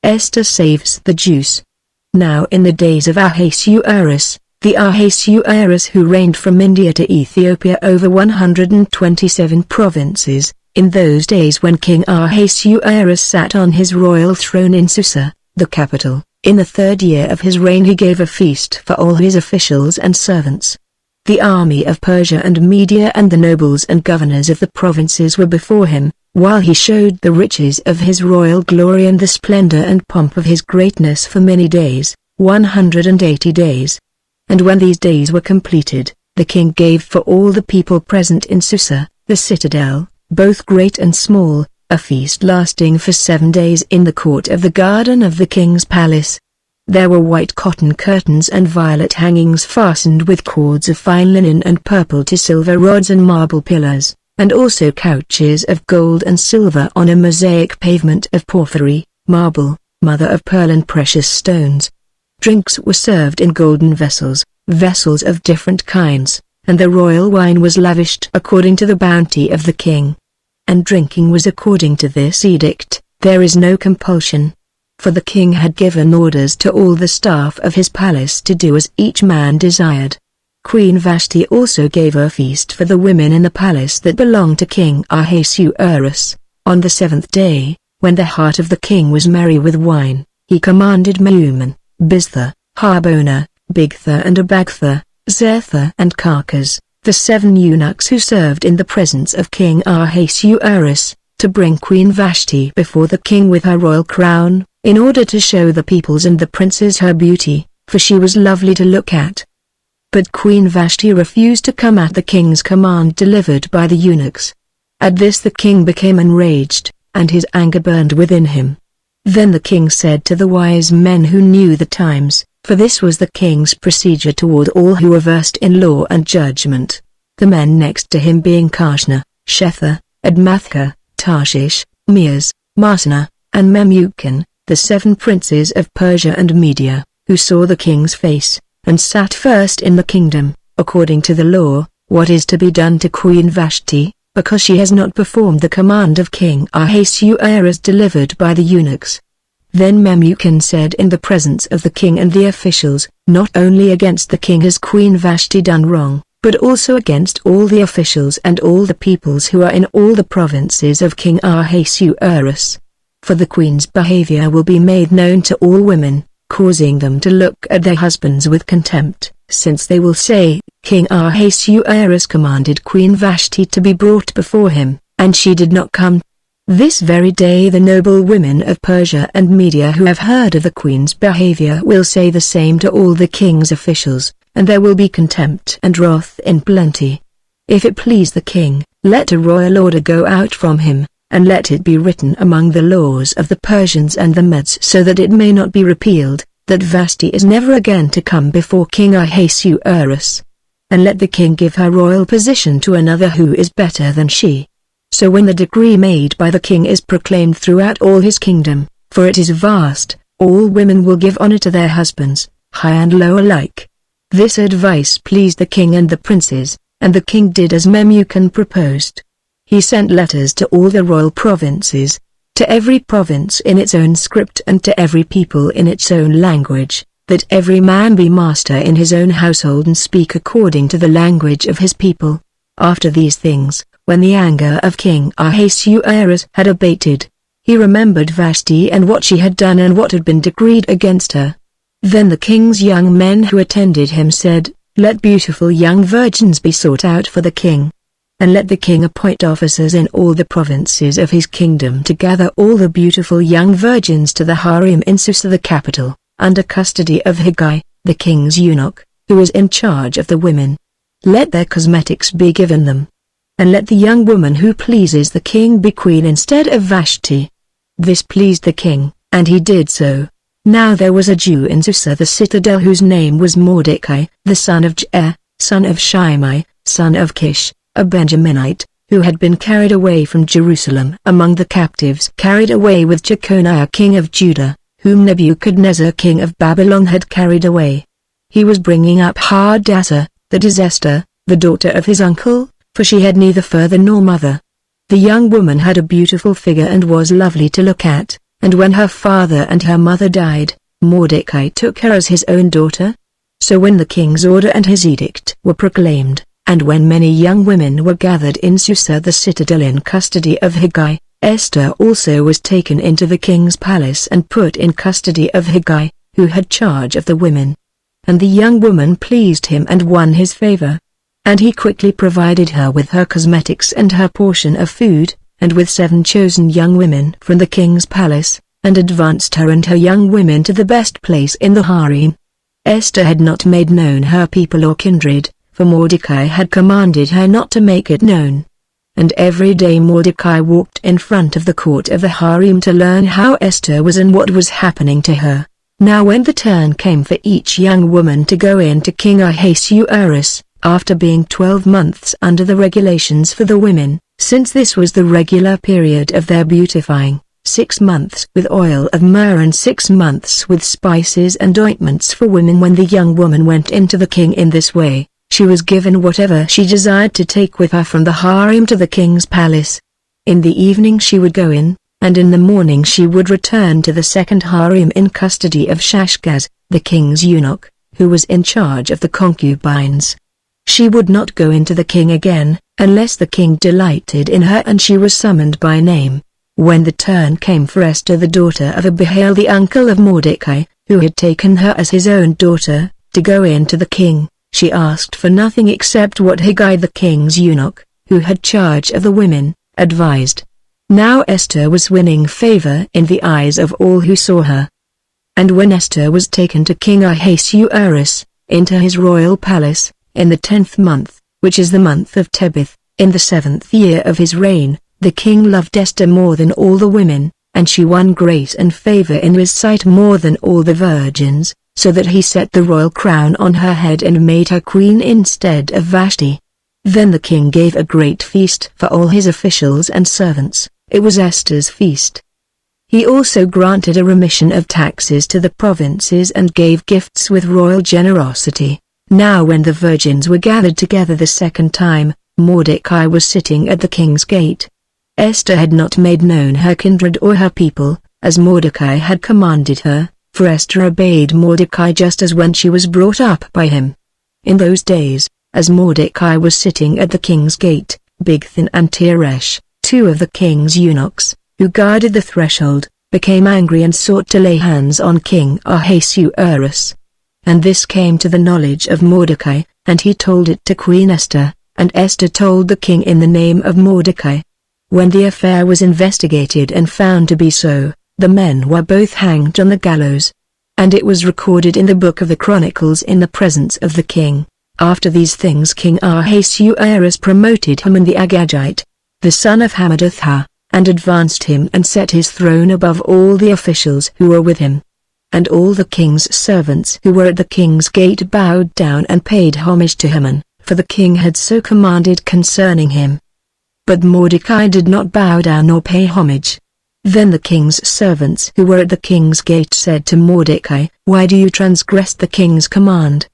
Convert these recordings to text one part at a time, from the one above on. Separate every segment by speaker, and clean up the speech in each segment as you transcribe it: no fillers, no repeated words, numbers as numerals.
Speaker 1: Esther saves the Jews. Now in the days of Ahasuerus, the Ahasuerus who reigned from India to Ethiopia over 127 provinces, in those days when King Ahasuerus sat on his royal throne in Susa, the capital, in the 3rd year of his reign he gave a feast for all his officials and servants. The army of Persia and Media and the nobles and governors of the provinces were before him, while he showed the riches of his royal glory and the splendor and pomp of his greatness for many days, 180 days. And when these days were completed, the king gave for all the people present in Susa, the citadel, both great and small, a feast lasting for 7 days in the court of the garden of the king's palace. There were white cotton curtains and violet hangings fastened with cords of fine linen and purple to silver rods and marble pillars, and also couches of gold and silver on a mosaic pavement of porphyry, marble, mother of pearl and precious stones. Drinks were served in golden vessels, vessels of different kinds, and the royal wine was lavished according to the bounty of the king. And drinking was according to this edict, there is no compulsion. For the king had given orders to all the staff of his palace to do as each man desired. Queen Vashti also gave a feast for the women in the palace that belonged to King Ahasuerus. On the 7th day, when the heart of the king was merry with wine, he commanded Mehuman, Biztha, Harbona, Bigtha and Abagtha, Zertha and Carcas, the 7 eunuchs who served in the presence of King Ahasuerus, to bring Queen Vashti before the king with her royal crown, in order to show the peoples and the princes her beauty, for she was lovely to look at. But Queen Vashti refused to come at the king's command delivered by the eunuchs. At this the king became enraged, and his anger burned within him. Then the king said to the wise men who knew the times, for this was the king's procedure toward all who were versed in law and judgment, the men next to him being Karshna, Shetha, Admathka, Tarshish, Meas, Marsana, and Memucan, the 7 princes of Persia and Media, who saw the king's face, and sat first in the kingdom, according to the law, what is to be done to Queen Vashti, because she has not performed the command of King Ahasuerus delivered by the eunuchs. Then Memucan said in the presence of the king and the officials, not only against the king has Queen Vashti done wrong, but also against all the officials and all the peoples who are in all the provinces of King Ahasuerus. For the queen's behavior will be made known to all women, causing them to look at their husbands with contempt, since they will say, King Ahasuerus commanded Queen Vashti to be brought before him, and she did not come. This very day the noble women of Persia and Media who have heard of the queen's behavior will say the same to all the king's officials, and there will be contempt and wrath in plenty. If it please the king, let a royal order go out from him, and let it be written among the laws of the Persians and the Medes so that it may not be repealed, that Vashti is never again to come before King Ahasuerus. And let the king give her royal position to another who is better than she. So when the decree made by the king is proclaimed throughout all his kingdom, for it is vast, all women will give honor to their husbands, high and low alike. This advice pleased the king and the princes, and the king did as Memucan proposed. He sent letters to all the royal provinces, to every province in its own script and to every people in its own language, that every man be master in his own household and speak according to the language of his people. After these things, when the anger of King Ahasuerus had abated, he remembered Vashti and what she had done and what had been decreed against her. Then the king's young men who attended him said, Let beautiful young virgins be sought out for the king. And let the king appoint officers in all the provinces of his kingdom to gather all the beautiful young virgins to the harem in Susa the capital, under custody of Haggai, the king's eunuch, who is in charge of the women. Let their cosmetics be given them. And let the young woman who pleases the king be queen instead of Vashti. This pleased the king, and he did so. Now there was a Jew in Susa the citadel whose name was Mordecai, the son of Jair, son of Shimei, son of Kish, a Benjaminite, who had been carried away from Jerusalem among the captives carried away with Jeconiah king of Judah, whom Nebuchadnezzar king of Babylon had carried away. He was bringing up Hadassah, that is Esther, the daughter of his uncle, for she had neither father nor mother. The young woman had a beautiful figure and was lovely to look at, And when her father and her mother died, Mordecai took her as his own daughter. So when the king's order and his edict were proclaimed, and when many young women were gathered in Susa the citadel in custody of Hegai, Esther also was taken into the king's palace and put in custody of Hegai, who had charge of the women. And the young woman pleased him and won his favor. And he quickly provided her with her cosmetics and her portion of food, and with 7 chosen young women from the king's palace, and advanced her and her young women to the best place in the harem. Esther had not made known her people or kindred, for Mordecai had commanded her not to make it known. And every day Mordecai walked in front of the court of the harem to learn how Esther was and what was happening to her. Now when the turn came for each young woman to go in to King Ahasuerus, after being 12 months under the regulations for the women, since this was the regular period of their beautifying, 6 months with oil of myrrh and 6 months with spices and ointments for women. When the young woman went into the king in this way, she was given whatever she desired to take with her from the harem to the king's palace. In the evening she would go in, and in the morning she would return to the second harem in custody of Shashgaz, the king's eunuch, who was in charge of the concubines. She would not go into the king again, unless the king delighted in her and she was summoned by name. When the turn came for Esther the daughter of Abihail the uncle of Mordecai, who had taken her as his own daughter, to go in to the king, she asked for nothing except what Hegai the king's eunuch, who had charge of the women, advised. Now Esther was winning favor in the eyes of all who saw her. And when Esther was taken to King Ahasuerus, into his royal palace, in the 10th month, which is the month of Tebeth, in the 7th year of his reign, the king loved Esther more than all the women, and she won grace and favor in his sight more than all the virgins, so that he set the royal crown on her head and made her queen instead of Vashti. Then the king gave a great feast for all his officials and servants. It was Esther's feast. He also granted a remission of taxes to the provinces and gave gifts with royal generosity. Now when the virgins were gathered together the second time, Mordecai was sitting at the king's gate. Esther had not made known her kindred or her people, as Mordecai had commanded her, for Esther obeyed Mordecai just as when she was brought up by him. In those days, as Mordecai was sitting at the king's gate, Bigthan and Teresh, 2 of the king's eunuchs, who guarded the threshold, became angry and sought to lay hands on King Ahasuerus. And this came to the knowledge of Mordecai, and he told it to Queen Esther, and Esther told the king in the name of Mordecai. When the affair was investigated and found to be so, the men were both hanged on the gallows. And it was recorded in the book of the Chronicles in the presence of the king. After these things King Ahasuerus promoted Haman the Agagite, the son of Hammedatha, and advanced him and set his throne above all the officials who were with him. And all the king's servants who were at the king's gate bowed down and paid homage to Haman, for the king had so commanded concerning him. But Mordecai did not bow down or pay homage. Then the king's servants who were at the king's gate said to Mordecai, "Why do you transgress the king's command?"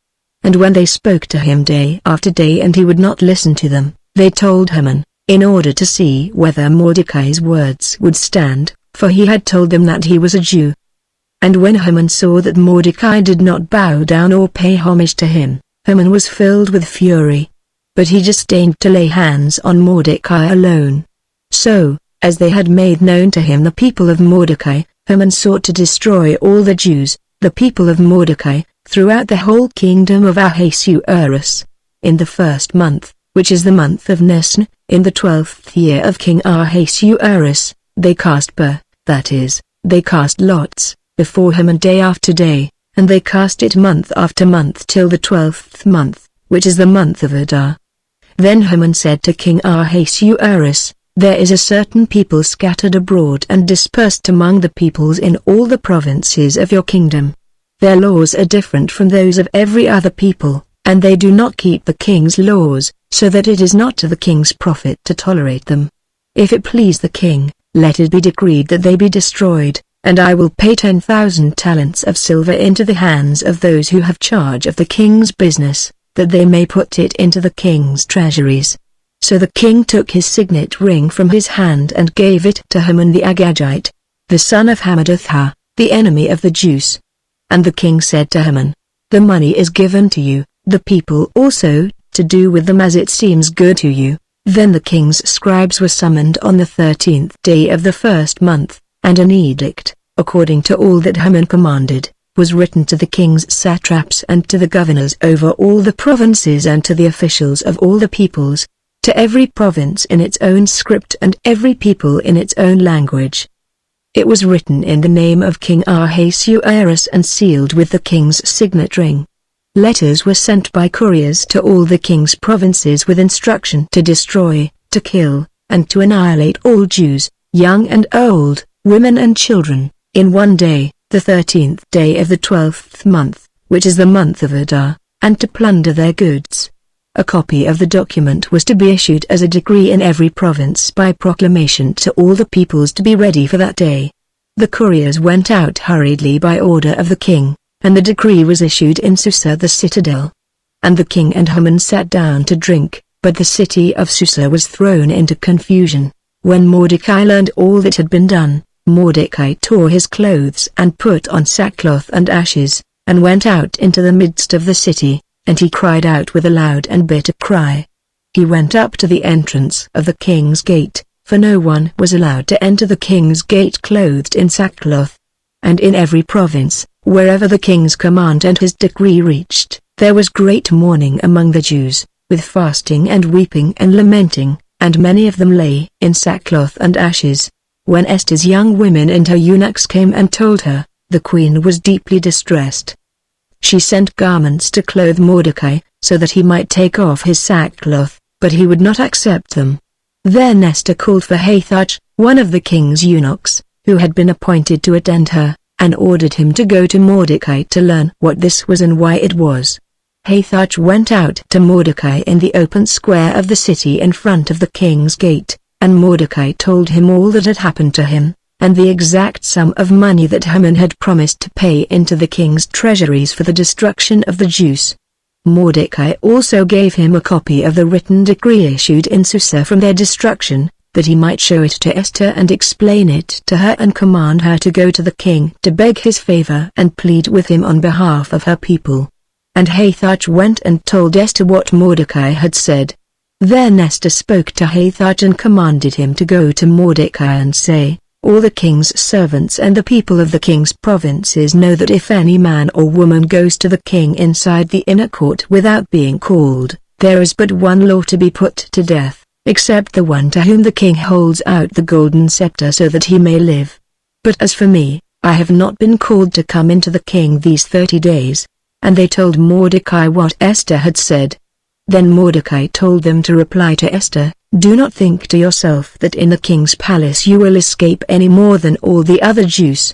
Speaker 1: And when they spoke to him day after day and he would not listen to them, they told Haman, in order to see whether Mordecai's words would stand, for he had told them that he was a Jew. And when Haman saw that Mordecai did not bow down or pay homage to him, Haman was filled with fury. But he disdained to lay hands on Mordecai alone. So, as they had made known to him the people of Mordecai, Haman sought to destroy all the Jews, the people of Mordecai, throughout the whole kingdom of Ahasuerus. In the 1st month, which is the month of Nisan, in the 12th year of King Ahasuerus, they cast that is, they cast lots, before Haman day after day, and they cast it month after month till the 12th month, which is the month of Adar. Then Haman said to King Ahasuerus, "There is a certain people scattered abroad and dispersed among the peoples in all the provinces of your kingdom. Their laws are different from those of every other people, and they do not keep the king's laws, so that it is not to the king's profit to tolerate them. If it please the king, let it be decreed that they be destroyed, and I will pay 10,000 talents of silver into the hands of those who have charge of the king's business, that they may put it into the king's treasuries." So the king took his signet ring from his hand and gave it to Haman the Agagite. the son of Hammedatha, the enemy of the Jews. And the king said to Haman, "The money is given to you, the people also, to do with them as it seems good to you." Then the king's scribes were summoned on the 13th day of the first month, and an edict, according to all that Haman commanded, was written to the king's satraps and to the governors over all the provinces and to the officials of all the peoples, to every province in its own script and every people in its own language. It was written in the name of King Ahasuerus and sealed with the king's signet ring. Letters were sent by couriers to all the king's provinces with instruction to destroy, to kill, and to annihilate all Jews, young and old, women and children, in one day, the 13th day of the 12th month, which is the month of Adar, and to plunder their goods. A copy of the document was to be issued as a decree in every province by proclamation to all the peoples to be ready for that day. The couriers went out hurriedly by order of the king, and the decree was issued in Susa the citadel. And the king and Haman sat down to drink, but the city of Susa was thrown into confusion. When Mordecai learned all that had been done, Mordecai tore his clothes and put on sackcloth and ashes, and went out into the midst of the city, and he cried out with a loud and bitter cry. He went up to the entrance of the king's gate, for no one was allowed to enter the king's gate clothed in sackcloth. And in every province, wherever the king's command and his decree reached, there was great mourning among the Jews, with fasting and weeping and lamenting, and many of them lay in sackcloth and ashes. When Esther's young women and her eunuchs came and told her, the queen was deeply distressed. She sent garments to clothe Mordecai, so that he might take off his sackcloth, but he would not accept them. Then Esther called for Hathach, one of the king's eunuchs, who had been appointed to attend her, and ordered him to go to Mordecai to learn what this was and why it was. Hathach went out to Mordecai in the open square of the city in front of the king's gate, and Mordecai told him all that had happened to him, and the exact sum of money that Haman had promised to pay into the king's treasuries for the destruction of the Jews. Mordecai also gave him a copy of the written decree issued in Susa from their destruction, that he might show it to Esther and explain it to her and command her to go to the king to beg his favor and plead with him on behalf of her people. And Hathach went and told Esther what Mordecai had said. Then Esther spoke to Hathach and commanded him to go to Mordecai and say, "All the king's servants and the people of the king's provinces know that if any man or woman goes to the king inside the inner court without being called, there is but one law to be put to death, except the one to whom the king holds out the golden scepter so that he may live. But as for me, I have not been called to come into the king these 30 days. And they told Mordecai what Esther had said. Then Mordecai told them to reply to Esther, "Do not think to yourself that in the king's palace you will escape any more than all the other Jews.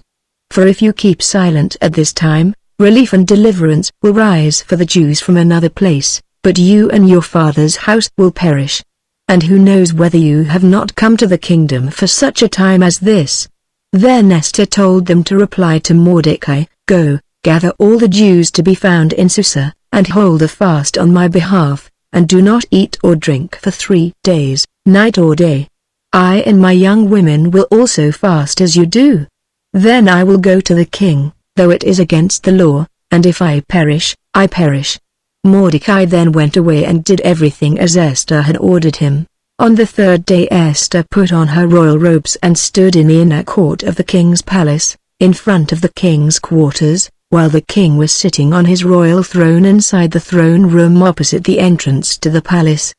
Speaker 1: For if you keep silent at this time, relief and deliverance will rise for the Jews from another place, but you and your father's house will perish. And who knows whether you have not come to the kingdom for such a time as this?" Then Esther told them to reply to Mordecai, "Go, gather all the Jews to be found in Susa, and hold a fast on my behalf, and do not eat or drink for 3 days, night or day. I and my young women will also fast as you do. Then I will go to the king, though it is against the law, and if I perish, I perish." Mordecai then went away and did everything as Esther had ordered him. On the 3rd day Esther put on her royal robes and stood in the inner court of the king's palace, in front of the king's quarters, while the king was sitting on his royal throne inside the throne room opposite the entrance to the palace.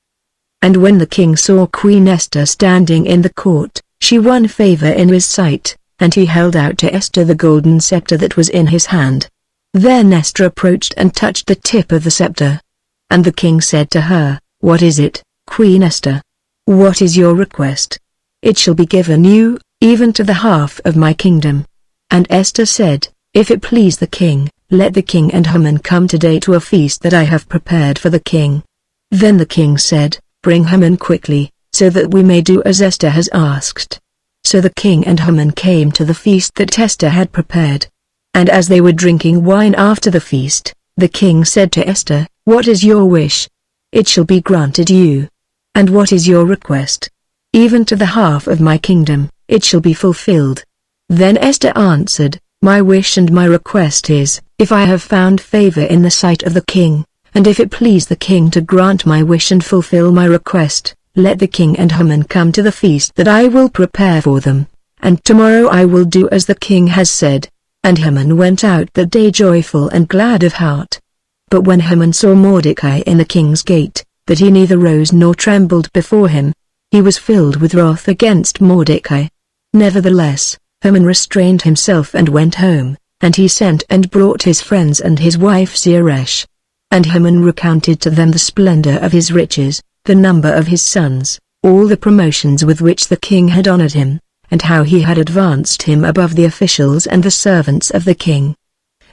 Speaker 1: And when the king saw Queen Esther standing in the court, she won favor in his sight, and he held out to Esther the golden scepter that was in his hand. Then Esther approached and touched the tip of the scepter. And the king said to her, "What is it, Queen Esther? What is your request? It shall be given you, even to the half of my kingdom." And Esther said, "If it please the king, let the king and Haman come today to a feast that I have prepared for the king." Then the king said, "Bring Haman quickly, so that we may do as Esther has asked." So the king and Haman came to the feast that Esther had prepared. And as they were drinking wine after the feast, the king said to Esther, "What is your wish? It shall be granted you. And what is your request? Even to the half of my kingdom, it shall be fulfilled." Then Esther answered, "My wish and my request is, if I have found favor in the sight of the king, and if it please the king to grant my wish and fulfill my request, let the king and Haman come to the feast that I will prepare for them, and tomorrow I will do as the king has said." And Haman went out that day joyful and glad of heart. But when Haman saw Mordecai in the king's gate, that he neither rose nor trembled before him, he was filled with wrath against Mordecai. Nevertheless, Haman restrained himself and went home, and he sent and brought his friends and his wife Zeresh. And Haman recounted to them the splendor of his riches, the number of his sons, all the promotions with which the king had honored him, and how he had advanced him above the officials and the servants of the king.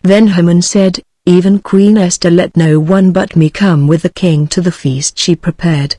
Speaker 1: Then Haman said, "Even Queen Esther, let no one but me come with the king to the feast she prepared.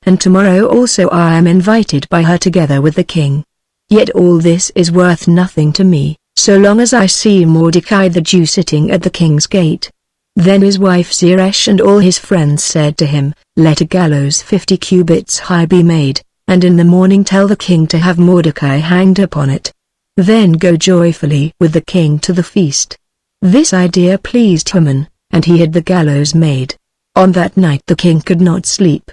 Speaker 1: And tomorrow also I am invited by her together with the king. Yet all this is worth nothing to me, so long as I see Mordecai the Jew sitting at the king's gate." Then his wife Zeresh and all his friends said to him, "Let a gallows 50 cubits high be made, and in the morning tell the king to have Mordecai hanged upon it. Then go joyfully with the king to the feast." This idea pleased Haman, and he had the gallows made. On that night the king could not sleep.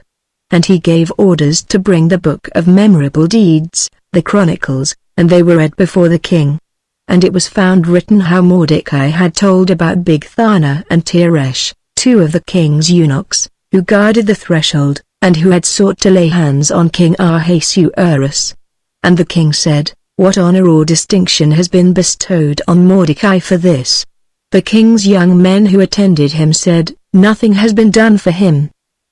Speaker 1: And he gave orders to bring the book of memorable deeds, the Chronicles, and they were read before the king. And it was found written how Mordecai had told about Bigthana and Teresh, two of the king's eunuchs, who guarded the threshold, and who had sought to lay hands on King Ahasuerus. And the king said, "What honor or distinction has been bestowed on Mordecai for this?" The king's young men who attended him said, "Nothing has been done for him."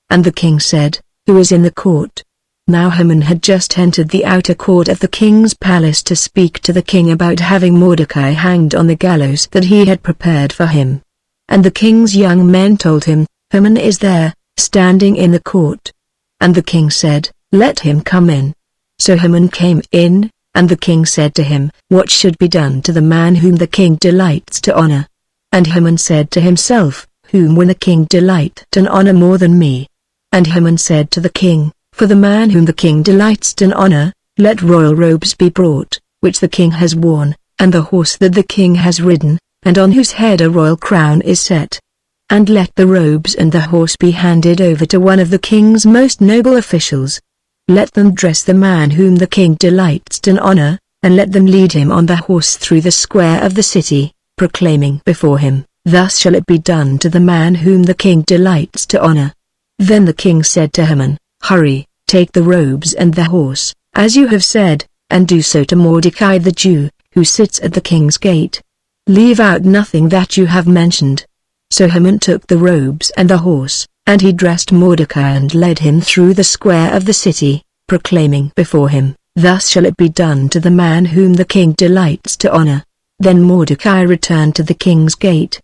Speaker 1: And the king said, "Who is in the court?" Now Haman had just entered the outer court of the king's palace to speak to the king about having Mordecai hanged on the gallows that he had prepared for him. And the king's young men told him, "Haman is there, standing in the court." And the king said, "Let him come in." So Haman came in, and the king said to him, "What should be done to the man whom the king delights to honor?" And Haman said to himself, "Whom will the king delight to honor more than me?" And Haman said to the king, "For the man whom the king delights to honor, let royal robes be brought, which the king has worn, and the horse that the king has ridden, and on whose head a royal crown is set. And let the robes and the horse be handed over to one of the king's most noble officials. Let them dress the man whom the king delights to honor, and let them lead him on the horse through the square of the city, proclaiming before him, 'Thus shall it be done to the man whom the king delights to honor.'" Then the king said to Haman, "Hurry, take the robes and the horse, as you have said, and do so to Mordecai the Jew, who sits at the king's gate. Leave out nothing that you have mentioned." So Haman took the robes and the horse, and he dressed Mordecai and led him through the square of the city, proclaiming before him, "Thus shall it be done to the man whom the king delights to honor." Then Mordecai returned to the king's gate.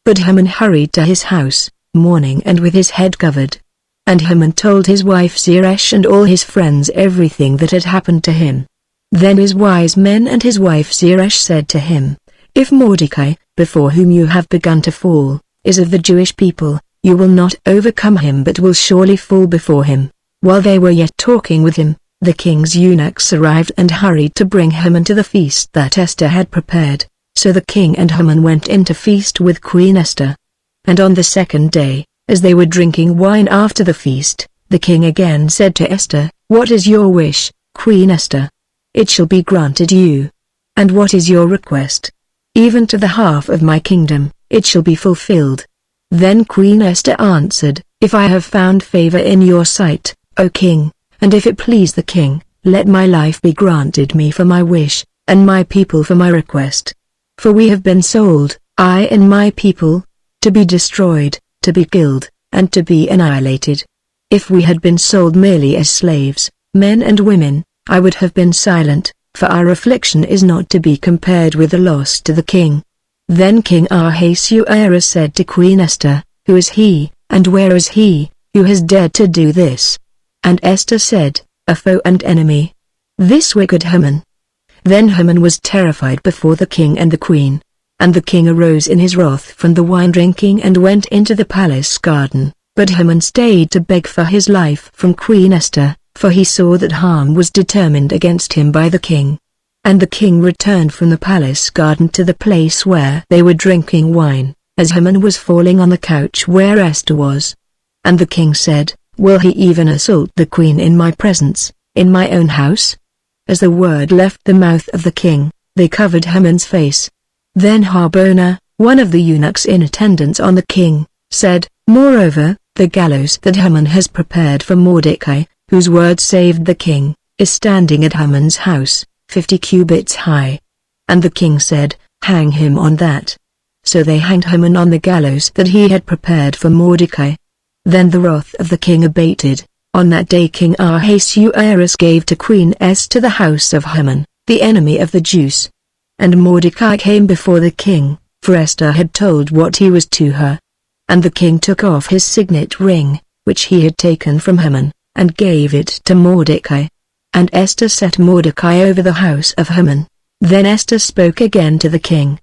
Speaker 1: But Haman hurried to his house, mourning and with his head covered. And Haman told his wife Zeresh and all his friends everything that had happened to him. Then his wise men and his wife Zeresh said to him, "If Mordecai, before whom you have begun to fall, is of the Jewish people, you will not overcome him but will surely fall before him." While they were yet talking with him, the king's eunuchs arrived and hurried to bring Haman to the feast that Esther had prepared. So the king and Haman went in to feast with Queen Esther. And on the second day, as they were drinking wine after the feast, the king again said to Esther, "What is your wish, Queen Esther? It shall be granted you. And what is your request? Even to the half of my kingdom, it shall be fulfilled." Then Queen Esther answered, "If I have found favor in your sight, O king, and if it please the king, let my life be granted me for my wish, and my people for my request. For we have been sold, I and my people, to be destroyed, to be killed, and to be annihilated. If we had been sold merely as slaves, men and women, I would have been silent, for our affliction is not to be compared with the loss to the king." Then King Ahasuerus said to Queen Esther, "Who is he, and where is he, who has dared to do this?" And Esther said, "A foe and enemy. This wicked Haman." Then Haman was terrified before the king and the queen. And the king arose in his wrath from the wine drinking and went into the palace garden. But Haman stayed to beg for his life from Queen Esther, for he saw that harm was determined against him by the king. And the king returned from the palace garden to the place where they were drinking wine, as Haman was falling on the couch where Esther was. And the king said, "Will he even assault the queen in my presence, in my own house?" As the word left the mouth of the king, they covered Haman's face. Then Harbona, one of the eunuchs in attendance on the king, said, "Moreover, the gallows that Haman has prepared for Mordecai, whose word saved the king, is standing at Haman's house, 50 cubits high." And the king said, "Hang him on that." So they hanged Haman on the gallows that he had prepared for Mordecai. Then the wrath of the king abated. On that day King Ahasuerus gave to Queen Esther the house of Haman, the enemy of the Jews. And Mordecai came before the king, for Esther had told what he was to her. And the king took off his signet ring, which he had taken from Haman, and gave it to Mordecai. And Esther set Mordecai over the house of Haman. Then Esther spoke again to the king.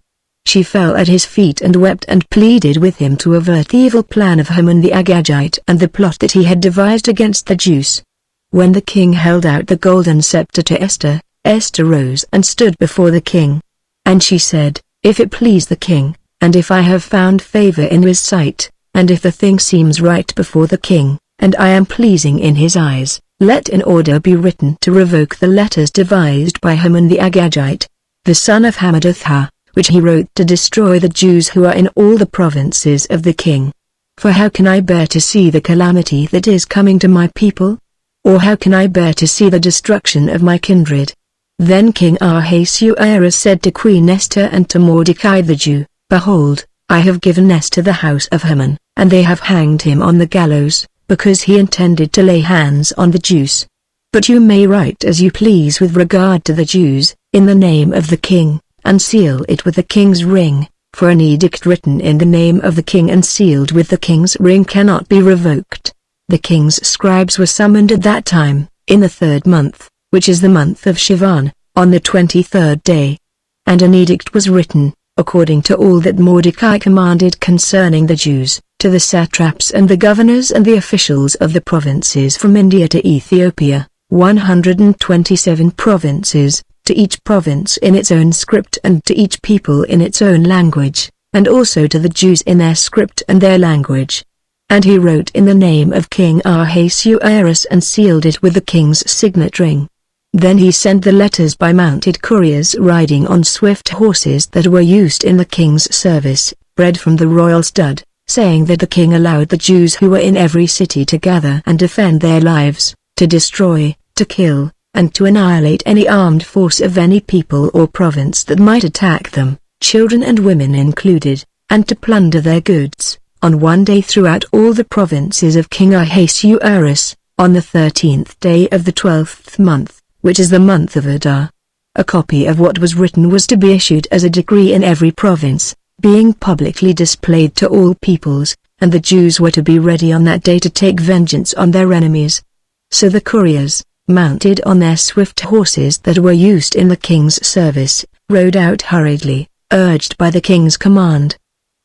Speaker 1: She fell at his feet and wept and pleaded with him to avert the evil plan of Haman the Agagite and the plot that he had devised against the Jews. When the king held out the golden scepter to Esther, Esther rose and stood before the king. And she said, "If it please the king, and if I have found favor in his sight, and if the thing seems right before the king, and I am pleasing in his eyes, let an order be written to revoke the letters devised by Haman the Agagite, the son of Hammedatha, which he wrote to destroy the Jews who are in all the provinces of the king. For how can I bear to see the calamity that is coming to my people? Or how can I bear to see the destruction of my kindred?" Then King Ahasuerus said to Queen Esther and to Mordecai the Jew, "Behold, I have given Esther the house of Haman, and they have hanged him on the gallows, because he intended to lay hands on the Jews. But you may write as you please with regard to the Jews, in the name of the king, and seal it with the king's ring, for an edict written in the name of the king and sealed with the king's ring cannot be revoked." The king's scribes were summoned at that time, in the 3rd month, which is the month of Shivan, on the 23rd day. And an edict was written, according to all that Mordecai commanded concerning the Jews, to the satraps and the governors and the officials of the provinces from India to Ethiopia, 127 provinces, to each province in its own script and to each people in its own language, and also to the Jews in their script and their language. And he wrote in the name of King Ahasuerus and sealed it with the king's signet ring. Then he sent the letters by mounted couriers riding on swift horses that were used in the king's service, bred from the royal stud, saying that the king allowed the Jews who were in every city to gather and defend their lives, to destroy, to kill, and to annihilate any armed force of any people or province that might attack them, children and women included, and to plunder their goods, on one day throughout all the provinces of King Ahasuerus, on the 13th day of the 12th month, which is the month of Adar. A copy of what was written was to be issued as a decree in every province, being publicly displayed to all peoples, and the Jews were to be ready on that day to take vengeance on their enemies. So the couriers, mounted on their swift horses that were used in the king's service, rode out hurriedly, urged by the king's command.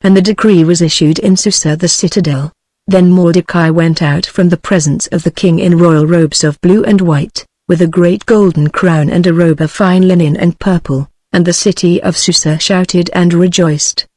Speaker 1: And the decree was issued in Susa the citadel. Then Mordecai went out from the presence of the king in royal robes of blue and white, with a great golden crown and a robe of fine linen and purple, and the city of Susa shouted and rejoiced.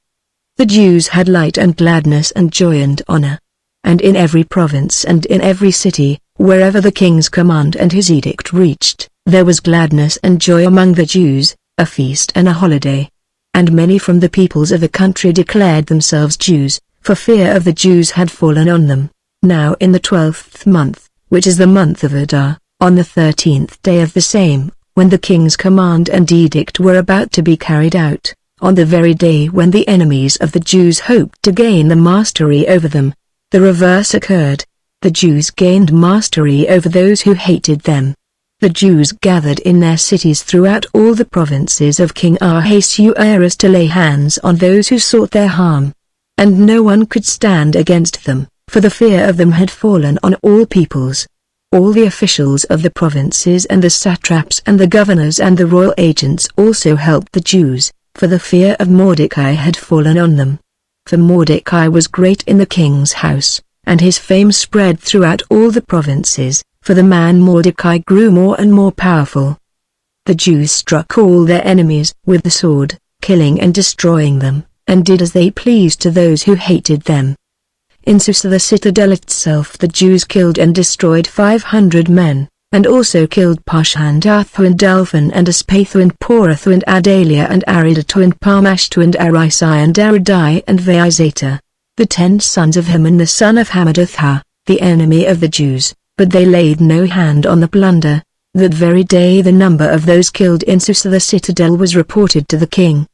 Speaker 1: The Jews had light and gladness and joy and honor. And in every province and in every city, wherever the king's command and his edict reached, there was gladness and joy among the Jews, a feast and a holiday. And many from the peoples of the country declared themselves Jews, for fear of the Jews had fallen on them. Now in the 12th month, which is the month of Adar, on the 13th day of the same, when the king's command and edict were about to be carried out, on the very day when the enemies of the Jews hoped to gain the mastery over them, the reverse occurred. The Jews gained mastery over those who hated them. The Jews gathered in their cities throughout all the provinces of King Ahasuerus to lay hands on those who sought their harm. And no one could stand against them, for the fear of them had fallen on all peoples. All the officials of the provinces and the satraps and the governors and the royal agents also helped the Jews, for the fear of Mordecai had fallen on them. For Mordecai was great in the king's house, and his fame spread throughout all the provinces, for the man Mordecai grew more and more powerful. The Jews struck all their enemies with the sword, killing and destroying them, and did as they pleased to those who hated them. In Susa the citadel itself the Jews killed and destroyed 500 men, and also killed Pashandathu and Dalphon and Aspathu and Porathu and Adalia and Aridatu and Parmashtu and Arisai and Aridai and Vaizata, the 10 sons of Haman the son of Hammedatha, the enemy of the Jews, but they laid no hand on the plunder. That very day the number of those killed in Susa the citadel was reported to the king.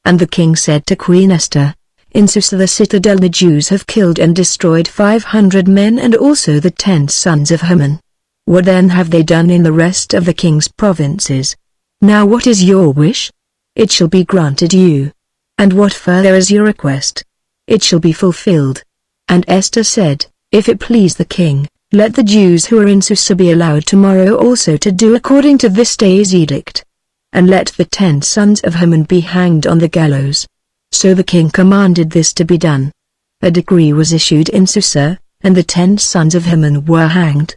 Speaker 1: And the king said to Queen Esther, "In Susa the citadel the Jews have killed and destroyed 500 men and also the 10 sons of Haman. What then have they done in the rest of the king's provinces? Now what is your wish? It shall be granted you. And what further is your request? It shall be fulfilled." And Esther said, "If it please the king, let the Jews who are in Susa be allowed tomorrow also to do according to this day's edict. And let the 10 sons of Haman be hanged on the gallows." So the king commanded this to be done. A decree was issued in Susa, and the 10 sons of Haman were hanged.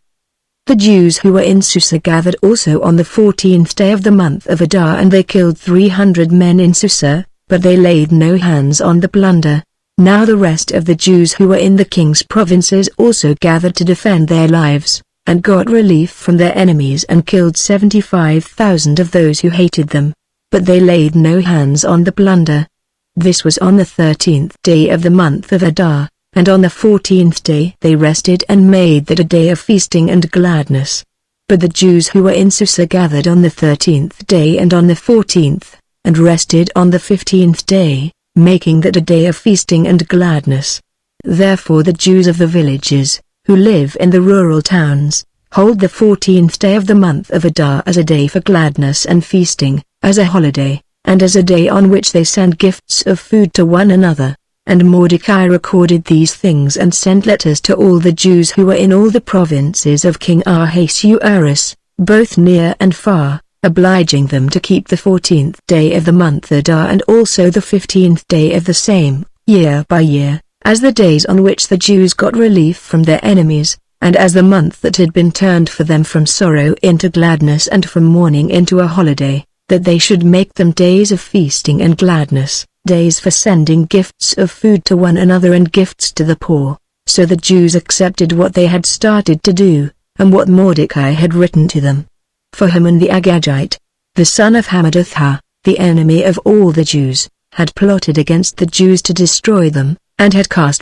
Speaker 1: The Jews who were in Susa gathered also on the 14th day of the month of Adar, and they killed 300 men in Susa, but they laid no hands on the plunder. Now the rest of the Jews who were in the king's provinces also gathered to defend their lives, and got relief from their enemies and killed 75,000 of those who hated them. But they laid no hands on the plunder. This was on the 13th day of the month of Adar. And on the 14th day they rested and made that a day of feasting and gladness. But the Jews who were in Susa gathered on the 13th day and on the 14th, and rested on the 15th day, making that a day of feasting and gladness. Therefore the Jews of the villages, who live in the rural towns, hold the 14th day of the month of Adar as a day for gladness and feasting, as a holiday, and as a day on which they send gifts of food to one another. And Mordecai recorded these things and sent letters to all the Jews who were in all the provinces of King Ahasuerus, both near and far, obliging them to keep the 14th day of the month Adar and also the 15th day of the same, year by year, as the days on which the Jews got relief from their enemies, and as the month that had been turned for them from sorrow into gladness and from mourning into a holiday, that they should make them days of feasting and gladness, days for sending gifts of food to one another and gifts to the poor. So the Jews accepted what they had started to do, and what Mordecai had written to them. For Haman the Agagite, the son of Hammedatha, the enemy of all the Jews, had plotted against the Jews to destroy them, and had cast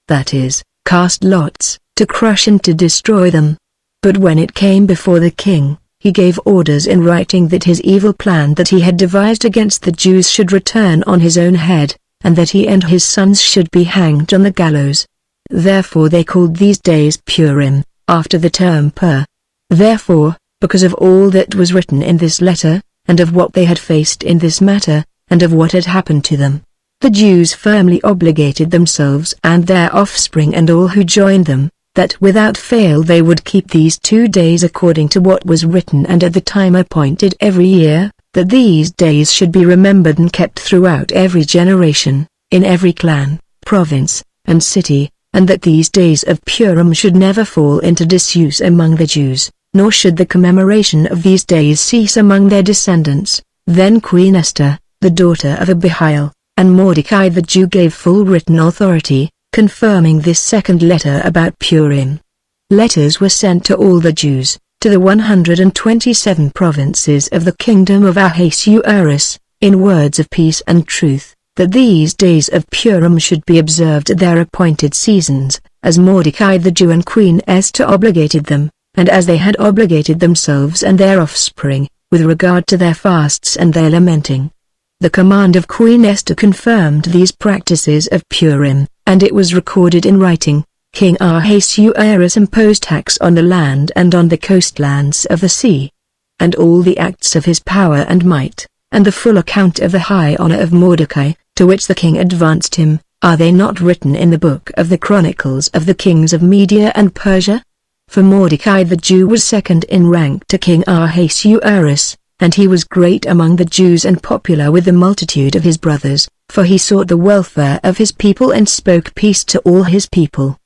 Speaker 1: that is, cast lots, to crush and to destroy them. But when it came before the king, he gave orders in writing that his evil plan that he had devised against the Jews should return on his own head, and that he and his sons should be hanged on the gallows. Therefore they called these days Purim, after the term Pur. Therefore, because of all that was written in this letter, and of what they had faced in this matter, and of what had happened to them, the Jews firmly obligated themselves and their offspring and all who joined them, that without fail they would keep these 2 days according to what was written and at the time appointed every year, that these days should be remembered and kept throughout every generation, in every clan, province, and city, and that these days of Purim should never fall into disuse among the Jews, nor should the commemoration of these days cease among their descendants. Then Queen Esther, the daughter of Abihail, and Mordecai the Jew gave full written authority, confirming this second letter about Purim. Letters were sent to all the Jews, to the 127 provinces of the kingdom of Ahasuerus, in words of peace and truth, that these days of Purim should be observed at their appointed seasons, as Mordecai the Jew and Queen Esther obligated them, and as they had obligated themselves and their offspring, with regard to their fasts and their lamenting. The command of Queen Esther confirmed these practices of Purim, and it was recorded in writing. King Ahasuerus imposed tax on the land and on the coastlands of the sea. And all the acts of his power and might, and the full account of the high honor of Mordecai, to which the king advanced him, are they not written in the book of the Chronicles of the kings of Media and Persia? For Mordecai the Jew was second in rank to King Ahasuerus, and he was great among the Jews and popular with the multitude of his brothers, for he sought the welfare of his people and spoke peace to all his people.